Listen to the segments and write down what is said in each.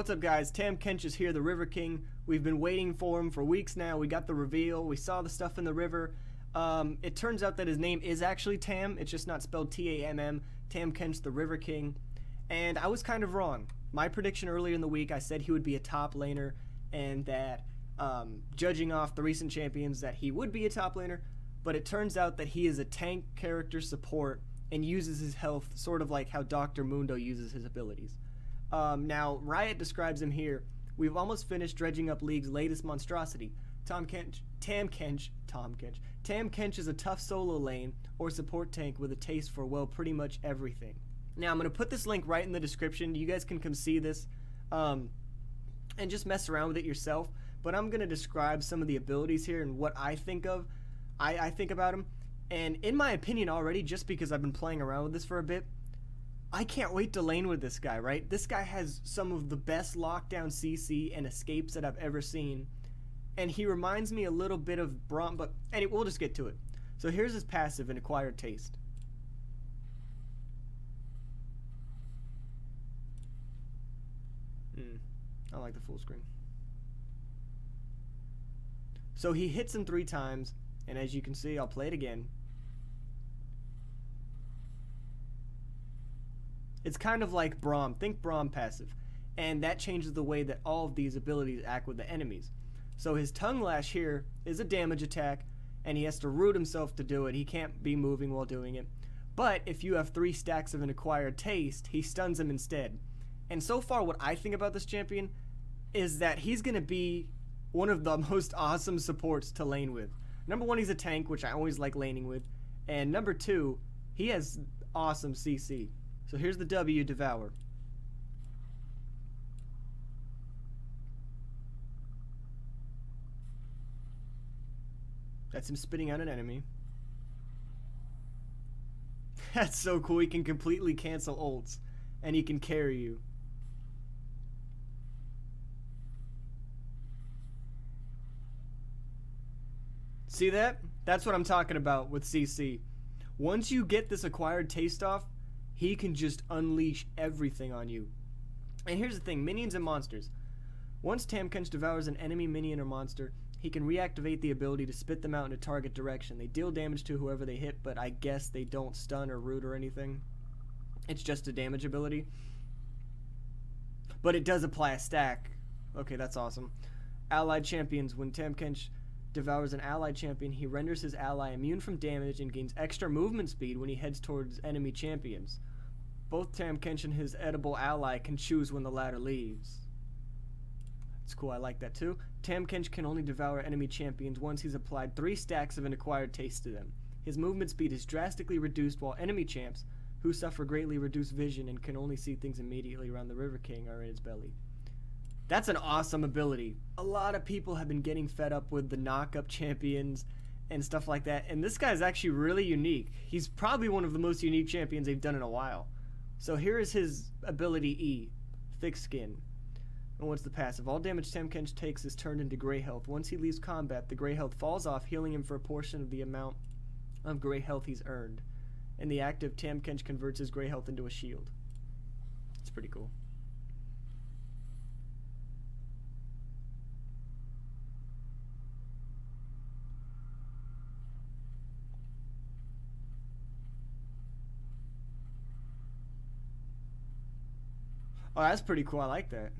What's up guys, Tahm Kench is here, the River King. We've been waiting for him for weeks now. We got the reveal, we saw the stuff in the river. It turns out that his name is actually Tahm, it's just not spelled T-A-M-M. Tahm Kench, the River King. And I was kind of wrong. My prediction earlier in the week, I said he would be a top laner, and that judging off the recent champions that he would be a top laner, but it turns out that he is a tank character support and uses his health sort of like how Dr. Mundo uses his abilities. Now, Riot describes him here. We've almost finished dredging up League's latest monstrosity. Tahm Kench is a tough solo lane or support tank with a taste for, well, pretty much everything. Now, I'm going to put this link right in the description. You guys can come see this and just mess around with it yourself. But I'm going to describe some of the abilities here and what I think of. I think about him. And in my opinion already, just because I've been playing around with this for a bit, I can't wait to lane with this guy, right? This guy has some of the best lockdown CC and escapes that I've ever seen. And he reminds me a little bit of Braum, but anyway, we'll just get to it. So here's his passive and acquired taste. I like the full screen. So he hits him 3 times, and as you can see, I'll play it again. It's kind of like Braum. Think Braum passive. And that changes the way that all of these abilities act with the enemies. So his tongue lash here is a damage attack, and he has to root himself to do it. He can't be moving while doing it. But if you have 3 stacks of an acquired taste, he stuns him instead. And so far, what I think about this champion is that he's going to be one of the most awesome supports to lane with. Number 1, he's a tank, which I always like laning with. And number 2, he has awesome CC. So here's the W, Devour. That's him spitting out an enemy. That's so cool. He can completely cancel ults, and he can carry you. See that? That's what I'm talking about with CC. Once you get this acquired taste off, he can just unleash everything on you. And here's the thing, minions and monsters. Once Tahm Kench devours an enemy minion or monster, he can reactivate the ability to spit them out in a target direction. They deal damage to whoever they hit, but I guess they don't stun or root or anything. It's just a damage ability. But it does apply a stack. Okay, that's awesome. Allied champions. When Tahm Kench devours an allied champion, he renders his ally immune from damage and gains extra movement speed when he heads towards enemy champions. Both Tahm Kench and his edible ally can choose when the latter leaves. That's cool, I like that too. Tahm Kench can only devour enemy champions once he's applied 3 stacks of an acquired taste to them. His movement speed is drastically reduced, while enemy champs, who suffer greatly reduced vision and can only see things immediately around the River King, are in his belly. That's an awesome ability. A lot of people have been getting fed up with the knock-up champions and stuff like that, and this guy's actually really unique. He's probably one of the most unique champions they've done in a while. So here is his ability E, Thick Skin. And what's the passive? All damage Tahm Kench takes is turned into gray health. Once he leaves combat, the gray health falls off, healing him for a portion of the amount of gray health he's earned. In the active, Tahm Kench converts his gray health into a shield. It's pretty cool. Oh, that's pretty cool. I like that.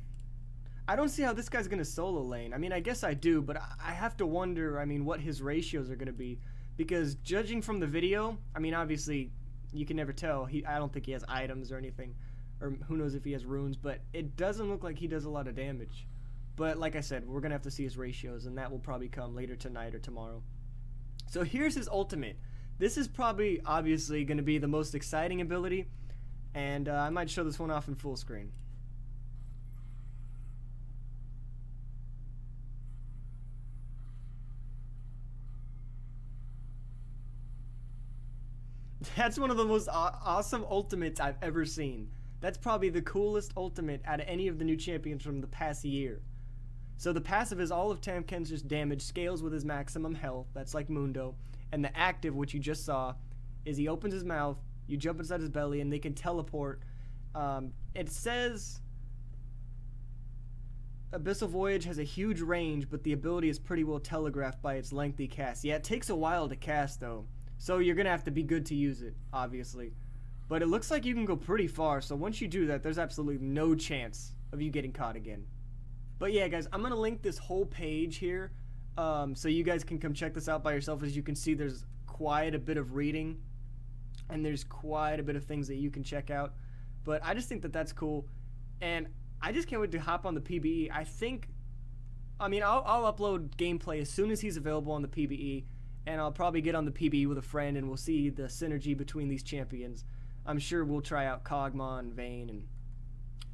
I don't see how this guy's going to solo lane. I mean, I guess I do, but I have to wonder, I mean, what his ratios are going to be. Because judging from the video, I mean, obviously, you can never tell. I don't think he has items or anything. Or who knows if he has runes, but it doesn't look like he does a lot of damage. But like I said, we're going to have to see his ratios, and that will probably come later tonight or tomorrow. So here's his ultimate. This is probably, obviously, going to be the most exciting ability. And I might show this one off in full screen. That's one of the most awesome ultimates I've ever seen. That's probably the coolest ultimate out of any of the new champions from the past year. So the passive is all of Tahm Kench's damage scales with his maximum health. That's like Mundo. And the active, which you just saw, is he opens his mouth, you jump inside his belly, and they can teleport. It says Abyssal Voyage has a huge range, but the ability is pretty well telegraphed by its lengthy cast. Yeah, it takes a while to cast, though. So you're going to have to be good to use it, obviously. But it looks like you can go pretty far, so once you do that, there's absolutely no chance of you getting caught again. But yeah, guys, I'm going to link this whole page here, so you guys can come check this out by yourself. As you can see, there's quite a bit of reading, and there's quite a bit of things that you can check out. But I just think that that's cool, and I just can't wait to hop on the PBE. I'll upload gameplay as soon as he's available on the PBE, and I'll probably get on the PBE with a friend, and we'll see the synergy between these champions. I'm sure we'll try out Kog'Maw and Vayne, and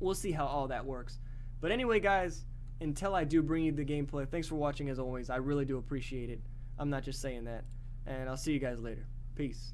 we'll see how all that works. But anyway, guys, until I do bring you the gameplay, thanks for watching as always. I really do appreciate it. I'm not just saying that. And I'll see you guys later. Peace.